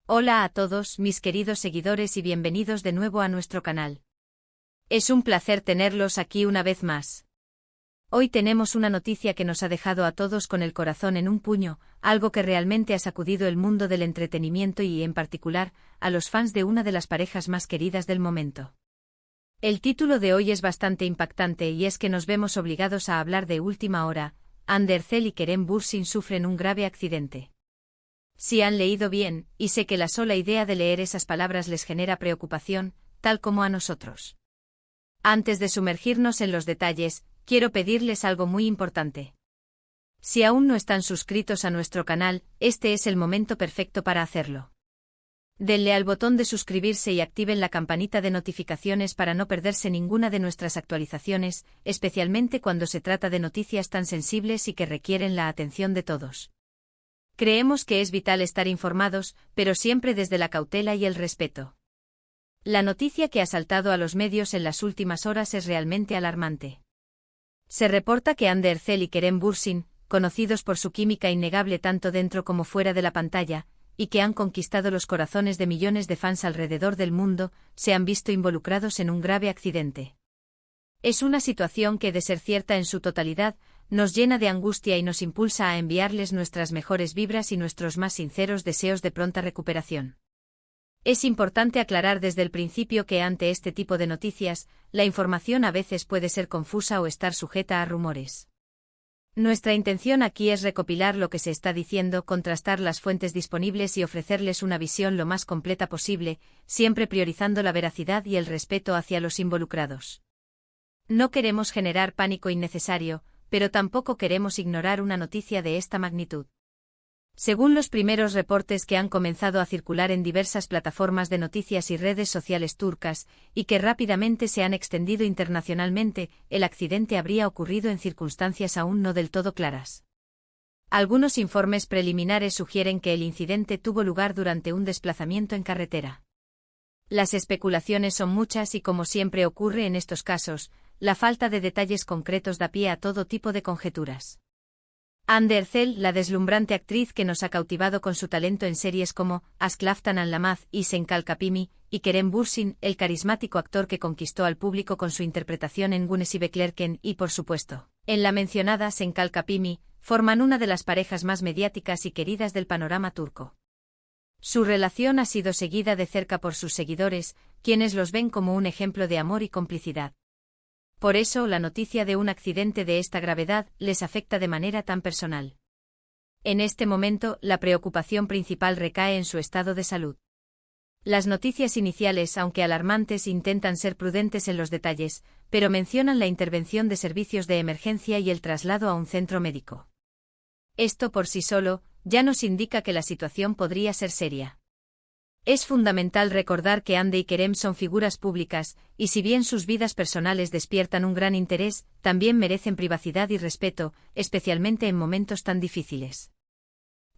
Hola a todos, mis queridos seguidores, y bienvenidos de nuevo a nuestro canal. Es un placer tenerlos aquí una vez más. Hoy tenemos una noticia que nos ha dejado a todos con el corazón en un puño, algo que realmente ha sacudido el mundo del entretenimiento y, en particular, a los fans de una de las parejas más queridas del momento. El título de hoy es bastante impactante y es que nos vemos obligados a hablar de última hora. Amber Ercel y Kerem Bürsin sufren un grave accidente. Si han leído bien, y sé que la sola idea de leer esas palabras les genera preocupación, tal como a nosotros. Antes de sumergirnos en los detalles, quiero pedirles algo muy importante. Si aún no están suscritos a nuestro canal, este es el momento perfecto para hacerlo. Denle al botón de suscribirse y activen la campanita de notificaciones para no perderse ninguna de nuestras actualizaciones, especialmente cuando se trata de noticias tan sensibles y que requieren la atención de todos. Creemos que es vital estar informados, pero siempre desde la cautela y el respeto. La noticia que ha saltado a los medios en las últimas horas es realmente alarmante. Se reporta que Amber Ercel y Kerem Bürsin, conocidos por su química innegable tanto dentro como fuera de la pantalla, y que han conquistado los corazones de millones de fans alrededor del mundo, se han visto involucrados en un grave accidente. Es una situación que, de ser cierta en su totalidad, nos llena de angustia y nos impulsa a enviarles nuestras mejores vibras y nuestros más sinceros deseos de pronta recuperación. Es importante aclarar desde el principio que ante este tipo de noticias, la información a veces puede ser confusa o estar sujeta a rumores. Nuestra intención aquí es recopilar lo que se está diciendo, contrastar las fuentes disponibles y ofrecerles una visión lo más completa posible, siempre priorizando la veracidad y el respeto hacia los involucrados. No queremos generar pánico innecesario, pero tampoco queremos ignorar una noticia de esta magnitud. Según los primeros reportes que han comenzado a circular en diversas plataformas de noticias y redes sociales turcas, y que rápidamente se han extendido internacionalmente, el accidente habría ocurrido en circunstancias aún no del todo claras. Algunos informes preliminares sugieren que el incidente tuvo lugar durante un desplazamiento en carretera. Las especulaciones son muchas y, como siempre ocurre en estos casos, la falta de detalles concretos da pie a todo tipo de conjeturas. Amber Ercel, la deslumbrante actriz que nos ha cautivado con su talento en series como Aşk Laftan Anlamaz y Sen Kalkapimi, y Kerem Bürsin, el carismático actor que conquistó al público con su interpretación en Güneşi Beklerken y, por supuesto, en la mencionada Sen Kalkapimi, forman una de las parejas más mediáticas y queridas del panorama turco. Su relación ha sido seguida de cerca por sus seguidores, quienes los ven como un ejemplo de amor y complicidad. Por eso, la noticia de un accidente de esta gravedad les afecta de manera tan personal. En este momento, la preocupación principal recae en su estado de salud. Las noticias iniciales, aunque alarmantes, intentan ser prudentes en los detalles, pero mencionan la intervención de servicios de emergencia y el traslado a un centro médico. Esto por sí solo ya nos indica que la situación podría ser seria. Es fundamental recordar que Amber y Kerem son figuras públicas, y si bien sus vidas personales despiertan un gran interés, también merecen privacidad y respeto, especialmente en momentos tan difíciles.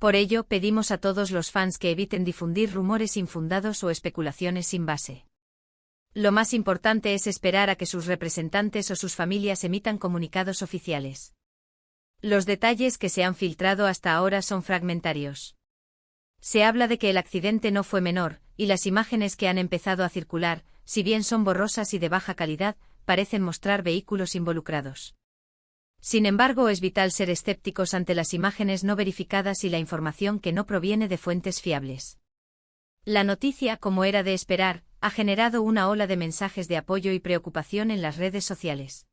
Por ello, pedimos a todos los fans que eviten difundir rumores infundados o especulaciones sin base. Lo más importante es esperar a que sus representantes o sus familias emitan comunicados oficiales. Los detalles que se han filtrado hasta ahora son fragmentarios. Se habla de que el accidente no fue menor, y las imágenes que han empezado a circular, si bien son borrosas y de baja calidad, parecen mostrar vehículos involucrados. Sin embargo, es vital ser escépticos ante las imágenes no verificadas y la información que no proviene de fuentes fiables. La noticia, como era de esperar, ha generado una ola de mensajes de apoyo y preocupación en las redes sociales.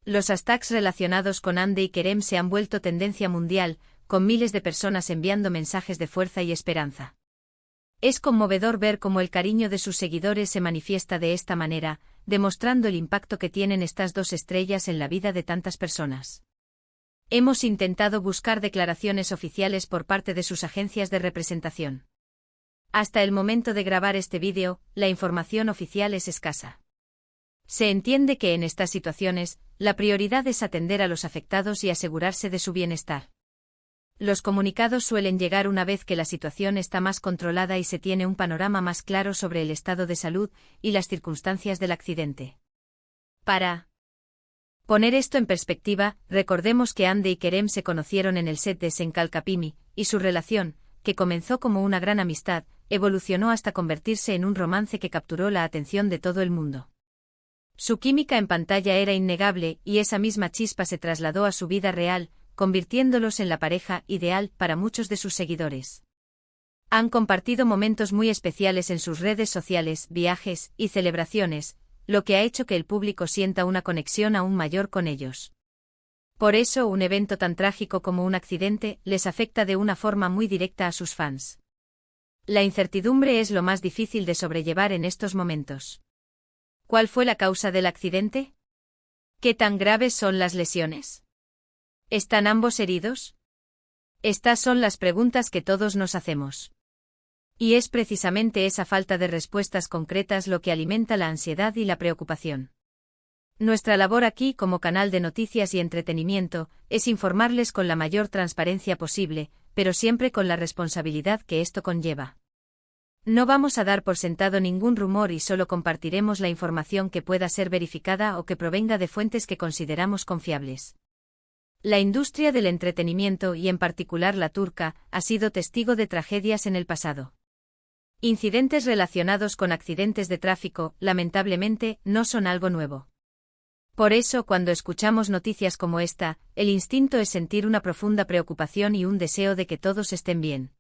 Los hashtags relacionados con Amber y Kerem se han vuelto tendencia mundial, con miles de personas enviando mensajes de fuerza y esperanza. Es conmovedor ver cómo el cariño de sus seguidores se manifiesta de esta manera, demostrando el impacto que tienen estas dos estrellas en la vida de tantas personas. Hemos intentado buscar declaraciones oficiales por parte de sus agencias de representación. Hasta el momento de grabar este vídeo, la información oficial es escasa. Se entiende que en estas situaciones, la prioridad es atender a los afectados y asegurarse de su bienestar. Los comunicados suelen llegar una vez que la situación está más controlada y se tiene un panorama más claro sobre el estado de salud y las circunstancias del accidente. Para poner esto en perspectiva, recordemos que Amber y Kerem se conocieron en el set de Sen Kalkapimi, y su relación, que comenzó como una gran amistad, evolucionó hasta convertirse en un romance que capturó la atención de todo el mundo. Su química en pantalla era innegable y esa misma chispa se trasladó a su vida real, convirtiéndolos en la pareja ideal para muchos de sus seguidores. Han compartido momentos muy especiales en sus redes sociales, viajes y celebraciones, lo que ha hecho que el público sienta una conexión aún mayor con ellos. Por eso, un evento tan trágico como un accidente les afecta de una forma muy directa a sus fans. La incertidumbre es lo más difícil de sobrellevar en estos momentos. ¿Cuál fue la causa del accidente? ¿Qué tan graves son las lesiones? ¿Están ambos heridos? Estas son las preguntas que todos nos hacemos. Y es precisamente esa falta de respuestas concretas lo que alimenta la ansiedad y la preocupación. Nuestra labor aquí como canal de noticias y entretenimiento es informarles con la mayor transparencia posible, pero siempre con la responsabilidad que esto conlleva. No vamos a dar por sentado ningún rumor y solo compartiremos la información que pueda ser verificada o que provenga de fuentes que consideramos confiables. La industria del entretenimiento y en particular la turca ha sido testigo de tragedias en el pasado. Incidentes relacionados con accidentes de tráfico, lamentablemente, no son algo nuevo. Por eso, cuando escuchamos noticias como esta, el instinto es sentir una profunda preocupación y un deseo de que todos estén bien.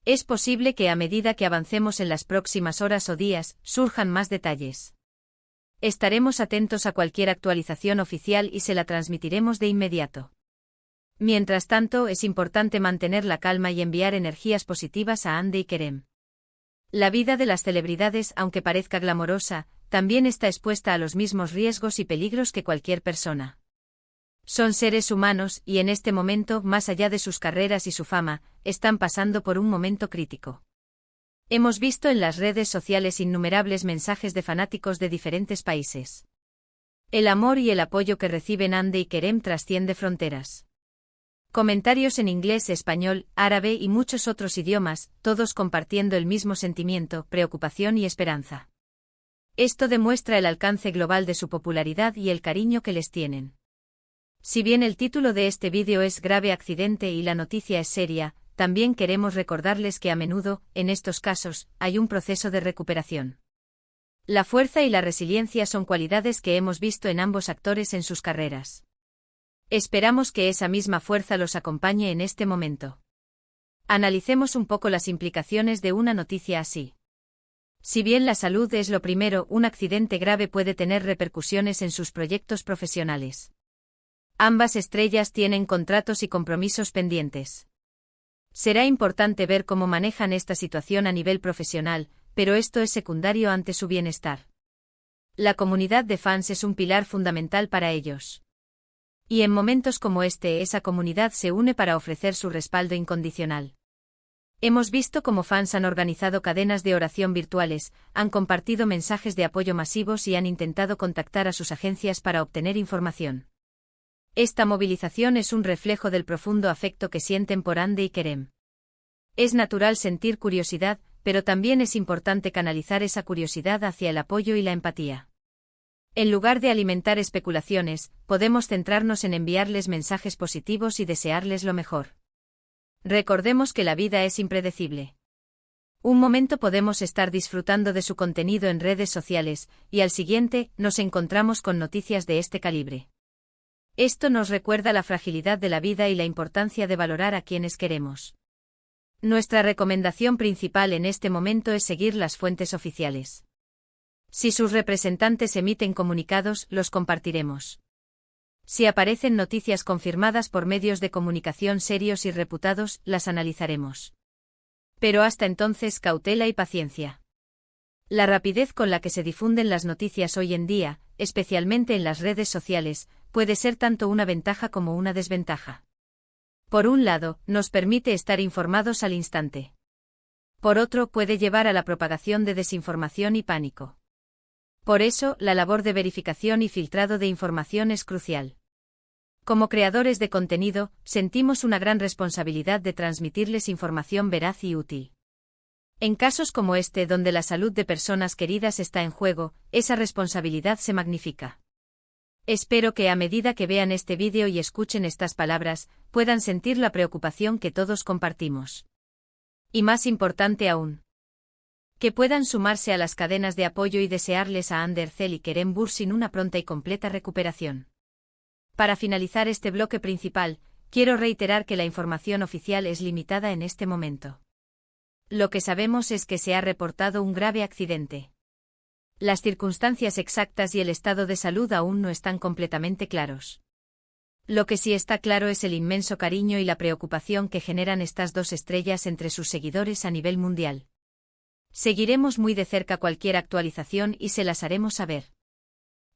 Es posible que a medida que avancemos en las próximas horas o días, surjan más detalles. Estaremos atentos a cualquier actualización oficial y se la transmitiremos de inmediato. Mientras tanto, es importante mantener la calma y enviar energías positivas a Hande y Kerem. La vida de las celebridades, aunque parezca glamorosa, también está expuesta a los mismos riesgos y peligros que cualquier persona. Son seres humanos y en este momento, más allá de sus carreras y su fama, están pasando por un momento crítico. Hemos visto en las redes sociales innumerables mensajes de fanáticos de diferentes países. El amor y el apoyo que reciben Hande y Kerem trasciende fronteras. Comentarios en inglés, español, árabe y muchos otros idiomas, todos compartiendo el mismo sentimiento, preocupación y esperanza. Esto demuestra el alcance global de su popularidad y el cariño que les tienen. Si bien el título de este vídeo es Grave accidente y la noticia es seria, también queremos recordarles que a menudo, en estos casos, hay un proceso de recuperación. La fuerza y la resiliencia son cualidades que hemos visto en ambos actores en sus carreras. Esperamos que esa misma fuerza los acompañe en este momento. Analicemos un poco las implicaciones de una noticia así. Si bien la salud es lo primero, un accidente grave puede tener repercusiones en sus proyectos profesionales. Ambas estrellas tienen contratos y compromisos pendientes. Será importante ver cómo manejan esta situación a nivel profesional, pero esto es secundario ante su bienestar. La comunidad de fans es un pilar fundamental para ellos. Y en momentos como este, esa comunidad se une para ofrecer su respaldo incondicional. Hemos visto cómo fans han organizado cadenas de oración virtuales, han compartido mensajes de apoyo masivos y han intentado contactar a sus agencias para obtener información. Esta movilización es un reflejo del profundo afecto que sienten por Hande y Kerem. Es natural sentir curiosidad, pero también es importante canalizar esa curiosidad hacia el apoyo y la empatía. En lugar de alimentar especulaciones, podemos centrarnos en enviarles mensajes positivos y desearles lo mejor. Recordemos que la vida es impredecible. Un momento podemos estar disfrutando de su contenido en redes sociales, y al siguiente, nos encontramos con noticias de este calibre. Esto nos recuerda la fragilidad de la vida y la importancia de valorar a quienes queremos. Nuestra recomendación principal en este momento es seguir las fuentes oficiales. Si sus representantes emiten comunicados, los compartiremos. Si aparecen noticias confirmadas por medios de comunicación serios y reputados, las analizaremos. Pero hasta entonces, cautela y paciencia. La rapidez con la que se difunden las noticias hoy en día, especialmente en las redes sociales, puede ser tanto una ventaja como una desventaja. Por un lado, nos permite estar informados al instante. Por otro, puede llevar a la propagación de desinformación y pánico. Por eso, la labor de verificación y filtrado de información es crucial. Como creadores de contenido, sentimos una gran responsabilidad de transmitirles información veraz y útil. En casos como este, donde la salud de personas queridas está en juego, esa responsabilidad se magnifica. Espero que a medida que vean este vídeo y escuchen estas palabras, puedan sentir la preocupación que todos compartimos. Y más importante aún, Que puedan sumarse a las cadenas de apoyo y desearles a Ander Cel y Kerem Bürsin una pronta y completa recuperación. Para finalizar este bloque principal, quiero reiterar que la información oficial es limitada en este momento. Lo que sabemos es que se ha reportado un grave accidente. Las circunstancias exactas y el estado de salud aún no están completamente claros. Lo que sí está claro es el inmenso cariño y la preocupación que generan estas dos estrellas entre sus seguidores a nivel mundial. Seguiremos muy de cerca cualquier actualización y se las haremos saber.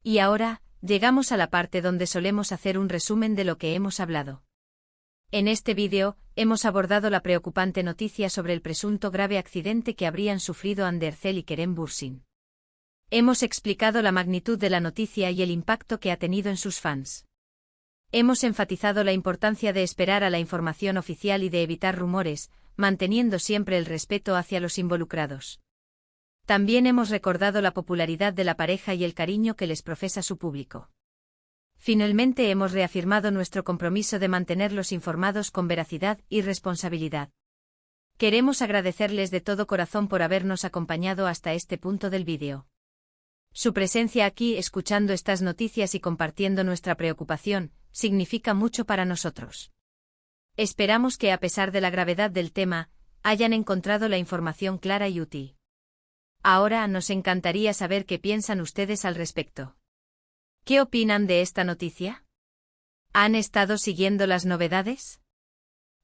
Y ahora, llegamos a la parte donde solemos hacer un resumen de lo que hemos hablado. En este vídeo, hemos abordado la preocupante noticia sobre el presunto grave accidente que habrían sufrido Ander Cel y Kerem Bürsin. Hemos explicado la magnitud de la noticia y el impacto que ha tenido en sus fans. Hemos enfatizado la importancia de esperar a la información oficial y de evitar rumores, manteniendo siempre el respeto hacia los involucrados. También hemos recordado la popularidad de la pareja y el cariño que les profesa su público. Finalmente hemos reafirmado nuestro compromiso de mantenerlos informados con veracidad y responsabilidad. Queremos agradecerles de todo corazón por habernos acompañado hasta este punto del vídeo. Su presencia aquí, escuchando estas noticias y compartiendo nuestra preocupación, significa mucho para nosotros. Esperamos que, a pesar de la gravedad del tema, hayan encontrado la información clara y útil. Ahora nos encantaría saber qué piensan ustedes al respecto. ¿Qué opinan de esta noticia? ¿Han estado siguiendo las novedades?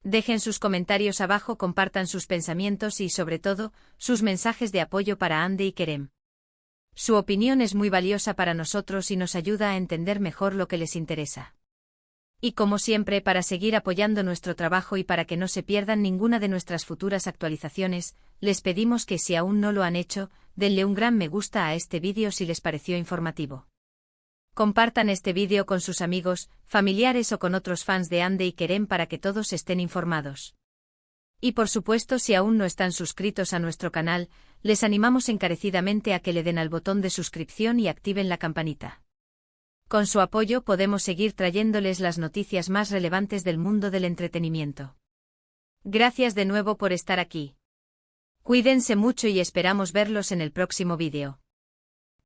Dejen sus comentarios abajo, compartan sus pensamientos y, sobre todo, sus mensajes de apoyo para Ander y Kerem. Su opinión es muy valiosa para nosotros y nos ayuda a entender mejor lo que les interesa. Y como siempre, para seguir apoyando nuestro trabajo y para que no se pierdan ninguna de nuestras futuras actualizaciones, les pedimos que, si aún no lo han hecho, denle un gran me gusta a este vídeo si les pareció informativo. Compartan este vídeo con sus amigos, familiares o con otros fans de Ander y Kerem para que todos estén informados. Y por supuesto, si aún no están suscritos a nuestro canal, les animamos encarecidamente a que le den al botón de suscripción y activen la campanita. Con su apoyo podemos seguir trayéndoles las noticias más relevantes del mundo del entretenimiento. Gracias de nuevo por estar aquí. Cuídense mucho y esperamos verlos en el próximo vídeo.